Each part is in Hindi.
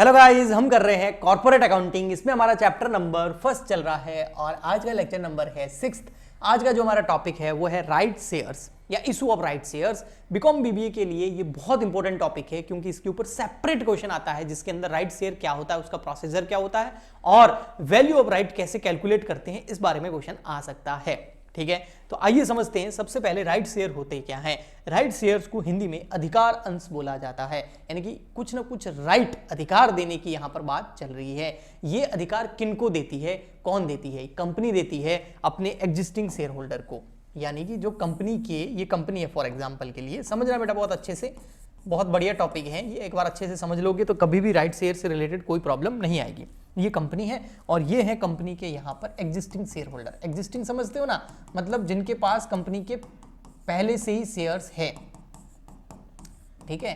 हेलो गाइस, हम कर रहे हैं कॉर्पोरेट अकाउंटिंग। इसमें हमारा चैप्टर नंबर फर्स्ट चल रहा है और आज का लेक्चर नंबर है 6। आज का जो हमारा टॉपिक है वो है राइट शेयर्स या issue of right shares. BCom BBA के लिए ये बहुत इंपॉर्टेंट टॉपिक है क्योंकि इसके ऊपर सेपरेट क्वेश्चन आता है जिसके अंदर राइट शेयर क्या होता है, उसका प्रोसीजर क्या होता है और वैल्यू ऑफ राइट कैसे कैलकुलेट करते हैं, इस बारे में क्वेश्चन आ सकता है। ठीक है, तो आइए समझते हैं सबसे पहले राइट शेयर होते क्या हैं। राइट शेयर्स को हिंदी में अधिकार अंश बोला जाता है, यानी कि कुछ ना कुछ राइट अधिकार देने की यहां पर बात चल रही है। ये अधिकार किनको देती है, कौन देती है? कंपनी देती है अपने एग्जिस्टिंग शेयर होल्डर को, यानी कि जो कंपनी के, ये कंपनी है फॉर एग्जांपल के लिए, समझना बेटा बहुत अच्छे से, बहुत बढ़िया टॉपिक है ये। एक बार अच्छे से समझ लोगे तो कभी भी राइट शेयर से रिलेटेड कोई प्रॉब्लम नहीं आएगी। ये कंपनी है और ये है कंपनी के यहाँ पर एग्जिस्टिंग शेयर होल्डर। एग्जिस्टिंग समझते हो ना, मतलब जिनके पास कंपनी के पहले से ही शेयर्स है। ठीक है,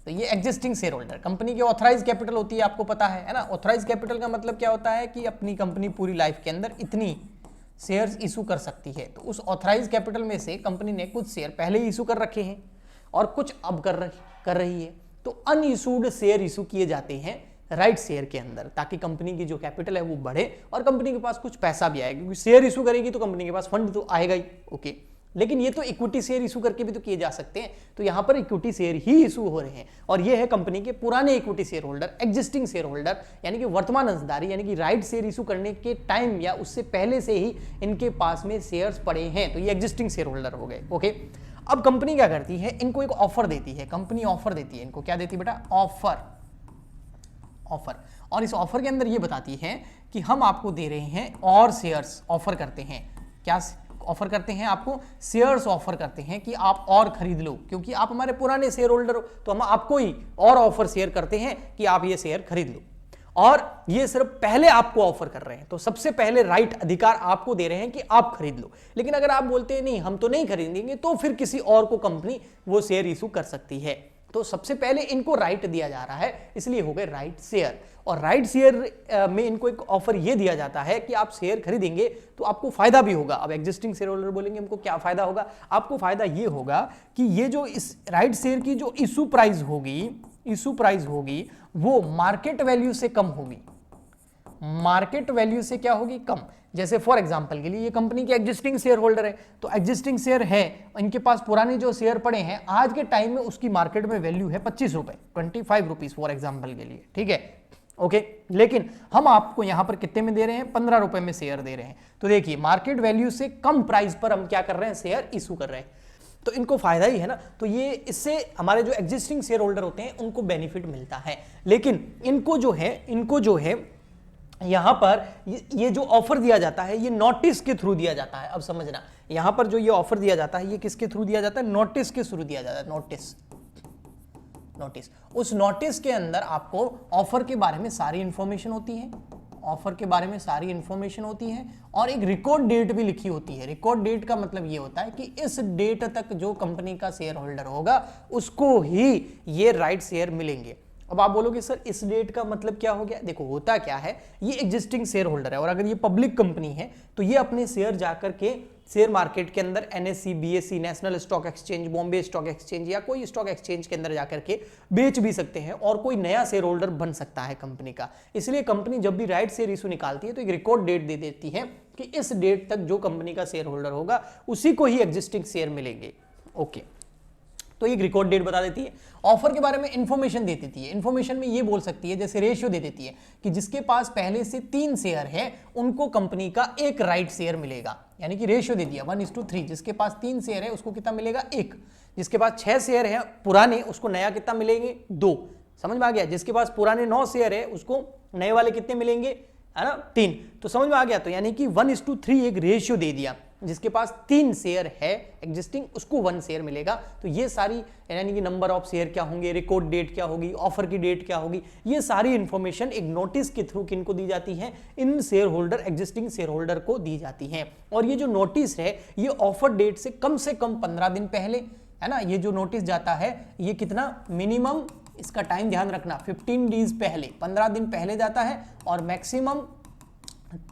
तो ये एग्जिस्टिंग शेयर होल्डर। कंपनी की ऑथराइज कैपिटल होती है, आपको पता है ना। ऑथराइज कैपिटल का मतलब क्या होता है कि अपनी कंपनी पूरी लाइफ के अंदर इतनी शेयर्स इशू कर सकती है। तो उस ऑथराइज कैपिटल में से कंपनी ने कुछ शेयर पहले ही इशू कर रखे हैं और कुछ अब कर रही है। तो अनइशूड शेयर इशू किए जाते हैं राइट शेयर के अंदर, ताकि कंपनी की जो कैपिटल है वो बढ़े और कंपनी के पास कुछ पैसा भी आएगा, क्योंकि शेयर इशू करेगी तो कंपनी के पास फंड तो आएगा ही। ओके, लेकिन ये तो इक्विटी शेयर इशू करके भी तो किए जा सकते हैं। तो यहां पर इक्विटी शेयर ही इशू हो रहे हैं और ये है कंपनी के पुराने equity share holder, existing share holder, यानी कि वर्तमान अंशधारी, यानी कि राइट शेयर इशू करने के टाइम या उससे पहले से ही इनके पास में शेयर्स पड़े हैं, तो ये एग्जिस्टिंग शेयर होल्डर हो गए। ओके, अब कंपनी क्या करती है, इनको एक ऑफर देती है। कंपनी ऑफर देती है इनको, क्या देती है बेटा? ऑफर। और इस ऑफर के अंदर ये बताती है कि हम आपको दे रहे हैं और शेयर्स ऑफर करते हैं। क्या ऑफर करते हैं? आपको शेयर्स ऑफर करते हैं कि आप और खरीद लो, क्योंकि आप हमारे पुराने शेयर होल्डर हो, तो हम आपको ही और ऑफर शेयर करते हैं कि आप ये शेयर खरीद लो। और ये सिर्फ पहले आपको ऑफर कर रहे हैं, तो सबसे पहले राइट अधिकार आपको दे रहे हैं कि आप खरीद लो। लेकिन अगर आप बोलते हैं नहीं हम तो नहीं खरीदेंगे, तो फिर किसी और को कंपनी वो शेयर इशू कर सकती है। तो सबसे पहले इनको राइट दिया जा रहा है, इसलिए हो गए राइट शेयर। और राइट शेयर में इनको एक ऑफर ये दिया जाता है कि आप शेयर खरीदेंगे तो आपको फायदा भी होगा। अब एग्जिस्टिंग शेयर होल्डर बोलेंगे हमको क्या फायदा होगा? आपको फायदा ये होगा कि ये जो इस राइट शेयर की जो इशू प्राइस होगी वो मार्केट वैल्यू से कम होगी। मार्केट वैल्यू से क्या होगी? कम। जैसे फॉर एग्जांपल के लिए ये कंपनी के एग्जिस्टिंग शेयर होल्डर है, तो एग्जिस्टिंग शेयर है, इनके पास पुराने जो शेयर पड़े हैं, आज के टाइम में उसकी मार्केट में वैल्यू है 25 रुपए, 25 रुपीज फॉर एग्जांपल के लिए। ठीक है, ओके, लेकिन हम आपको यहां पर कितने में दे रहे हैं? 15 रुपए में शेयर दे रहे हैं। तो देखिए मार्केट वैल्यू से कम प्राइस पर हम क्या कर रहे हैं? शेयर इशू कर रहे हैं, तो इनको फायदा ही है ना। तो ये इससे हमारे जो एग्जिस्टिंग शेयर होल्डर होते हैं उनको बेनिफिट मिलता है। लेकिन इनको जो है यहां पर ये जो ऑफर दिया जाता है ये नोटिस के थ्रू दिया जाता है। अब समझना, यहां पर जो ये ऑफर दिया जाता है ये किसके थ्रू दिया जाता है? नोटिस के थ्रू दिया जाता है। नोटिस। उस नोटिस के अंदर आपको ऑफर के बारे में सारी इंफॉर्मेशन होती है, और एक रिकॉर्ड डेट भी लिखी होती है। रिकॉर्ड डेट का मतलब ये होता है कि इस डेट तक जो कंपनी का शेयर होल्डर होगा उसको ही ये राइट शेयर मिलेंगे। अब आप बोलोगे सर इस डेट का मतलब क्या हो गया? देखो होता क्या है, ये एग्जिस्टिंग शेयर होल्डर है और अगर ये पब्लिक कंपनी है तो ये अपने शेयर जाकर के शेयर मार्केट के अंदर NSE, BSE, national stock exchange, Bombay stock exchange या कोई स्टॉक एक्सचेंज के अंदर जाकर के बेच भी सकते हैं और कोई नया शेयर होल्डर बन सकता है कंपनी का। इसलिए कंपनी जब भी राइट शेयर इशू निकालती है तो एक रिकॉर्ड डेट दे देती है कि इस डेट तक जो कंपनी का शेयर होल्डर होगा उसी को ही एग्जिस्टिंग शेयर मिलेंगे। ओके, तो एक रिकॉर्ड डेट बता देती है। ऑफर के बारे में इंफॉर्मेशन दे देती है। इंफॉर्मेशन में ये बोल सकती है, जैसे रेशियो दे देती है कि जिसके पास पहले से 3 शेयर है उनको कंपनी का एक राइट शेयर मिलेगा, यानी कि रेशियो दे दिया 1:3। जिसके पास 3 शेयर है उसको कितना मिलेगा? 1। जिसके पास 6 शेयर है पुराने उसको नया कितना मिलेंगे? 2। समझ में आ गया? जिसके पास पुराने 9 शेयर है उसको नए वाले कितने मिलेंगे? है ना, 3। तो समझ में आ गया? तो यानी कि 1:3 एक रेशियो दे दिया। जिसके पास 3 शेयर है एग्जिस्टिंग उसको 1 शेयर मिलेगा। तो ये सारी, यानी कि नंबर ऑफ शेयर क्या होंगे, रिकॉर्ड डेट क्या होगी, ऑफर की डेट क्या होगी, ये सारी इंफॉर्मेशन एक नोटिस के थ्रू किनको दी जाती है? इन shareholder, existing shareholder को दी जाती है। और ये जो नोटिस है ये ऑफर डेट से कम 15 दिन पहले, है ना, ये जो नोटिस जाता है ये कितना मिनिमम, इसका टाइम ध्यान रखना, 15 डेज पहले, 15 दिन पहले जाता है और मैक्सिमम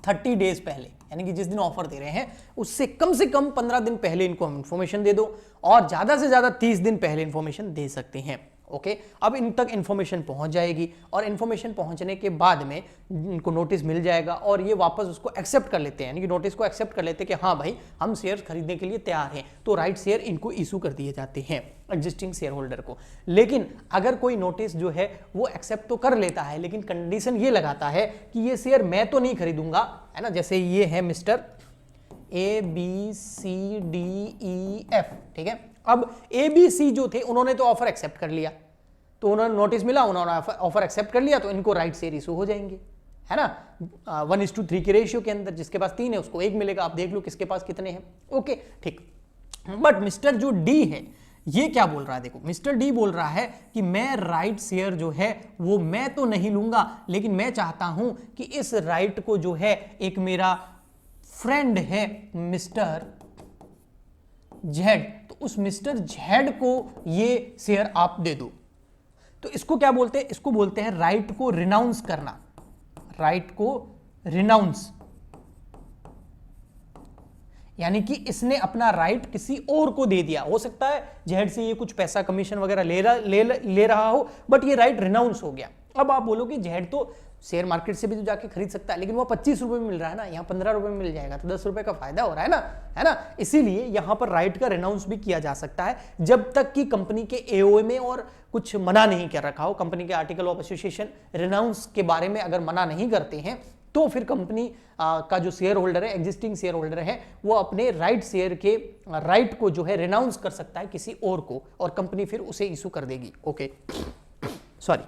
30 डेज पहले, यानी कि जिस दिन ऑफर दे रहे हैं उससे कम से कम 15 दिन पहले इनको हम इंफॉर्मेशन दे दो और ज्यादा से ज्यादा 30 दिन पहले इंफॉर्मेशन दे सकते हैं। ओके अब इन तक इन्फॉर्मेशन पहुंच जाएगी और इन्फॉर्मेशन पहुंचने के बाद में इनको नोटिस मिल जाएगा और ये वापस उसको एक्सेप्ट कर लेते हैं, यानी कि नोटिस को एक्सेप्ट कर लेते हैं कि हाँ भाई हम शेयर खरीदने के लिए तैयार हैं, तो राइट शेयर इनको इशू कर दिए जाते हैं एग्जिस्टिंग शेयर होल्डर को। लेकिन अगर कोई नोटिस जो है वो एक्सेप्ट तो कर लेता है, लेकिन कंडीशन ये लगाता है कि ये शेयर मैं तो नहीं खरीदूंगा, है ना, जैसे ये है मिस्टर ABCDEF, ठीक है। अब ABC जो थे उन्होंने तो ऑफर एक्सेप्ट कर लिया, तो उन्होंने नोटिस मिला, उन्होंने ऑफर एक्सेप्ट कर लिया, तो इनको राइट शेयर इशू हो जाएंगे, है ना, 1:3 के रेशियो के अंदर। जिसके पास 3 है उसको 1 मिलेगा। आप देख लो किसके पास कितने हैं। ओके ठीक। बट मिस्टर जो डी है ये क्या बोल रहा है, देखो मिस्टर डी बोल रहा है कि मैं राइट शेयर जो है वो मैं तो नहीं लूंगा, लेकिन मैं चाहता हूं कि इस राइट को जो है एक मेरा फ्रेंड है मिस्टर जेड, तो उस मिस्टर जेड को ये शेयर आप दे दो। तो इसको क्या बोलते हैं, इसको बोलते हैं राइट को रिनाउंस करना, राइट को रिनाउंस, यानी कि इसने अपना राइट किसी और को दे दिया। हो सकता है जेड से ये कुछ पैसा कमीशन वगैरह ले रहा हो, बट ये राइट रिनाउंस हो गया। अब आप बोलोगे जेड तो शेयर मार्केट से भी तो जाके खरीद सकता है, लेकिन वो 25 रुपए में मिल रहा है ना, यहाँ 15 रुपए में मिल जाएगा, तो 10 रुपए का फायदा हो रहा है ना। इसीलिए यहां पर राइट का रिनाउंस भी किया जा सकता है, जब तक कि कंपनी के एओए में और कुछ मना नहीं कर रखा हो। कंपनी के आर्टिकल ऑफ एसोसिएशन रिनाउंस के बारे में अगर मना नहीं करते हैं, तो फिर कंपनी का जो शेयर होल्डर है, एग्जिस्टिंग शेयर होल्डर है, वो अपने राइट शेयर के राइट को जो है रिनाउंस कर सकता है किसी और को, और कंपनी फिर उसे इशू कर देगी। ओके सॉरी,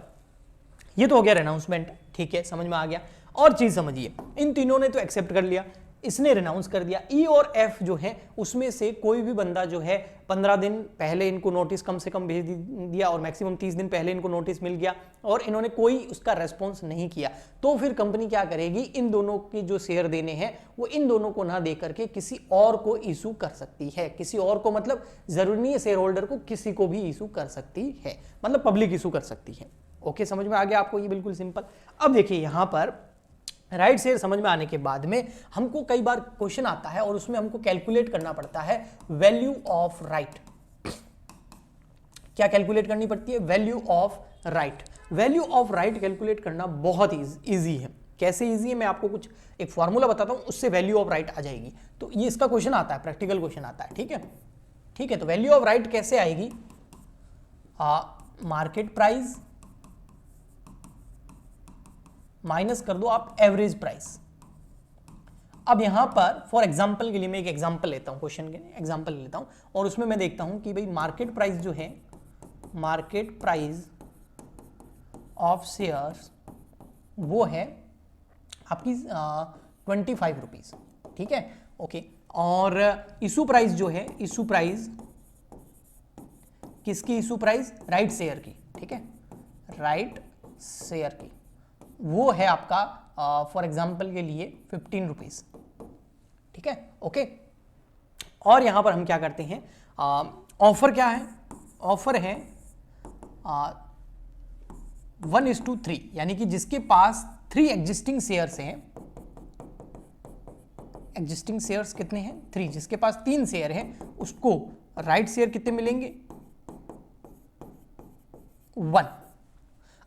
ये तो हो गया रिनाउंसमेंट, ठीक है, समझ में आ गया। और चीज समझिए, इन तीनों ने तो एक्सेप्ट कर लिया, इसने रिनाउंस कर दिया। ई और एफ जो है उसमें से कोई भी बंदा जो है 15 दिन पहले इनको नोटिस कम से कम भेज दिया और मैक्सिमम 30 दिन पहले इनको नोटिस मिल गया और इन्होंने कोई उसका रेस्पॉन्स नहीं किया, तो फिर कंपनी क्या करेगी, इन दोनों की जो शेयर देने हैं वो इन दोनों को ना दे करके किसी और को इशू कर सकती है। किसी और को मतलब जरूरी नहीं है शेयर होल्डर को, किसी को भी इशू कर सकती है, मतलब पब्लिक इशू कर सकती है। ओके समझ में आ गया आपको, ये बिल्कुल सिंपल। अब देखिए यहां पर राइट शेयर समझ में आने के बाद में हमको कई बार क्वेश्चन आता है और उसमें हमको कैलकुलेट करना पड़ता है वैल्यू ऑफ राइट। क्या कैलकुलेट करनी पड़ती है, value of right. Value of right calculate करना बहुत इजी है। कैसे इजी है, मैं आपको कुछ एक फॉर्मूला बताता हूं, उससे वैल्यू ऑफ राइट आ जाएगी। तो ये इसका क्वेश्चन आता है, प्रैक्टिकल क्वेश्चन आता है, ठीक है ठीक है। तो वैल्यू ऑफ राइट कैसे आएगी, मार्केट प्राइस माइनस कर दो आप एवरेज प्राइस। अब यहां पर फॉर एग्जांपल के लिए मैं एक एग्जांपल लेता हूं, क्वेश्चन के एग्जांपल लेता हूं और उसमें मैं देखता हूं कि भाई मार्केट प्राइस जो है, मार्केट प्राइस ऑफ शेयर्स वो है आपकी 25 रुपीज, ठीक है ओके। और इशू प्राइस जो है, इशू प्राइस किसकी, इशू प्राइस राइट शेयर की, ठीक है, राइट शेयर की, वो है आपका फॉर एग्जाम्पल के लिए 15 रुपीज, ठीक है ओके। और यहां पर हम क्या करते हैं, ऑफर क्या है, ऑफर है 1:3, यानी कि जिसके पास 3 एग्जिस्टिंग शेयर्स हैं, एग्जिस्टिंग शेयर्स कितने हैं 3, जिसके पास 3 शेयर हैं उसको राइट शेयर कितने मिलेंगे 1।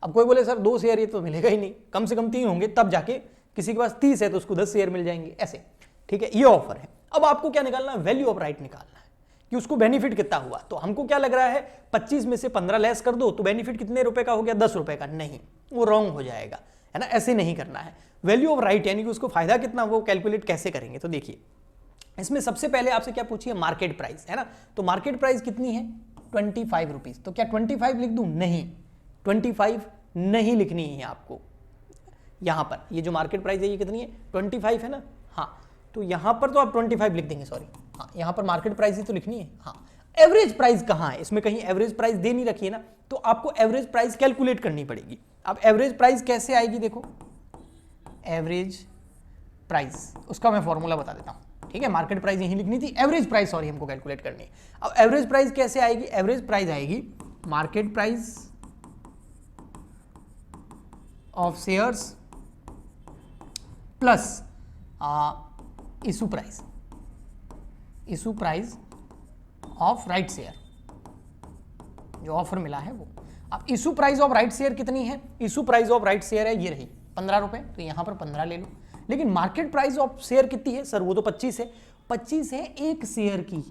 अब कोई बोले सर 2 शेयर ये तो मिलेगा ही नहीं, कम से कम 3 होंगे तब जाके, किसी के पास 30 है तो उसको 10 शेयर मिल जाएंगे, ऐसे, ठीक है, ये ऑफर है। अब आपको क्या निकालना है, वैल्यू ऑफ राइट निकालना है कि उसको बेनिफिट कितना हुआ। तो हमको क्या लग रहा है 25 में से 15 लेस कर दो तो बेनिफिट कितने रुपए का हो गया, 10 रुपए का, नहीं वो रॉन्ग हो जाएगा, है ना, ऐसे नहीं करना है। वैल्यू ऑफ राइट यानी कि उसको फायदा कितना, वो कैलकुलेट कैसे करेंगे। तो देखिए इसमें सबसे पहले आपसे क्या पूछिए, मार्केट प्राइस, है ना, तो मार्केट प्राइस कितनी है 25 रुपीज, तो क्या 25 लिख दूं, नहीं 25 नहीं लिखनी है आपको। यहां पर ये जो मार्केट प्राइस है ये कितनी है 25 है ना, हाँ, तो यहां पर तो आप 25 लिख देंगे, सॉरी हाँ, यहां पर मार्केट प्राइस ही तो लिखनी है। हाँ, एवरेज प्राइस कहां है, इसमें कहीं एवरेज प्राइस दे नहीं रखी है ना, तो आपको एवरेज प्राइस कैलकुलेट करनी पड़ेगी। अब एवरेज प्राइस कैसे आएगी, देखो एवरेज प्राइस, उसका मैं फॉर्मूला बता देता हूं, ठीक है, मार्केट प्राइस यहीं लिखनी थी, एवरेज प्राइस सॉरी हमको कैलकुलेट करनी है। अब एवरेज प्राइस कैसे आएगी, एवरेज प्राइस आएगी market price of shares plus issue price, issue price of right share, जो ऑफर मिला है वो। अब issue price of right share कितनी है? Issue price of right share है ये रही 15 रुपए, तो यहां पर 15 ले लो। लेकिन मार्केट प्राइस ऑफ शेयर कितनी है सर? वो तो 25 है, 25 है एक शेयर की।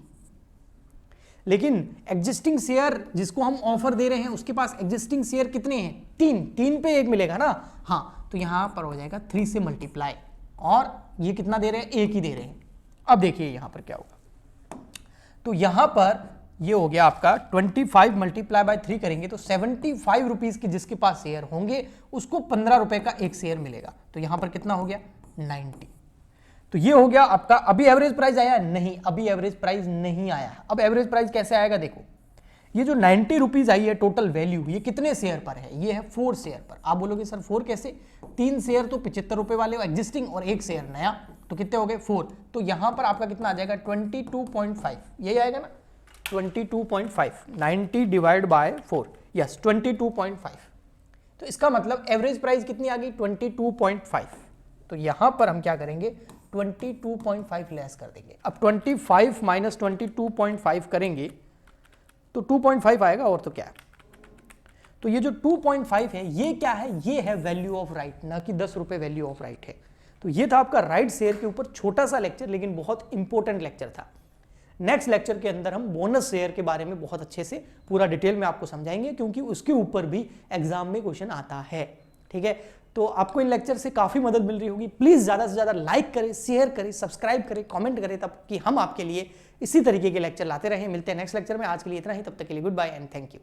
लेकिन एग्जिस्टिंग शेयर जिसको हम ऑफर दे रहे हैं उसके पास एग्जिस्टिंग शेयर कितने हैं? 3 पे 1 मिलेगा ना। हाँ, तो यहां पर हो जाएगा 3 से मल्टीप्लाई, और ये कितना दे रहे हैं? 1 ही दे रहे हैं। अब देखिए यहां पर क्या होगा, तो यहां पर ये हो गया आपका 25 मल्टीप्लाई बाय 3 करेंगे तो 75 रुपीज की जिसके पास शेयर होंगे उसको 15 रुपए का एक शेयर मिलेगा। तो यहां पर कितना हो गया? 90। तो ये हो गया आपका। अभी एवरेज प्राइस आया? नहीं, अभी एवरेज प्राइस नहीं आया। अब एवरेज प्राइस कैसे आएगा? देखो, ये जो 90 रुपीज आई है टोटल वैल्यू, ये कितने शेयर पर है? ये है 4 शेयर पर। आप बोलोगे सर 4 कैसे? 3 शेयर तो 75 रुपए वाले एग्जिस्टिंग और 1 शेयर नया, तो कितने हो गए? 4। तो यहां पर आपका कितना आ जाएगा? 22.5, यही आएगा ना? 22.5, 90 डिवाइड बाय 4, यस 22.5। तो इसका मतलब एवरेज प्राइस कितनी आ गई? 22.5। तो यहां पर हम क्या करेंगे? 22.5 लेस कर देंगे। अब 25 माइनस 22.5 करेंगे तो 2.5 आएगा, और तो क्या है। तो ये जो 2.5 है ये क्या है? ये है वैल्यू ऑफ राइट, ना कि 10 रुपए वैल्यू ऑफ राइट है। तो ये था आपका राइट शेयर के ऊपर छोटा सा लेक्चर, लेकिन बहुत इंपॉर्टेंट लेक्चर था। नेक्स्ट लेक्चर के अंदर हम बोनस शेयर के बारे में बहुत अच्छे से पूरा डिटेल में आपको समझाएंगे, क्योंकि उसके ऊपर भी एग्जाम में क्वेश्चन आता है। ठीक है, तो आपको इन लेक्चर से काफी मदद मिल रही होगी। प्लीज ज्यादा से ज्यादा लाइक करें, शेयर करें, सब्सक्राइब करें, कमेंट करें, तब कि हम आपके लिए इसी तरीके के लेक्चर लाते रहें। मिलते हैं नेक्स्ट लेक्चर में। आज के लिए इतना ही, तब तक के लिए good bye and thank you.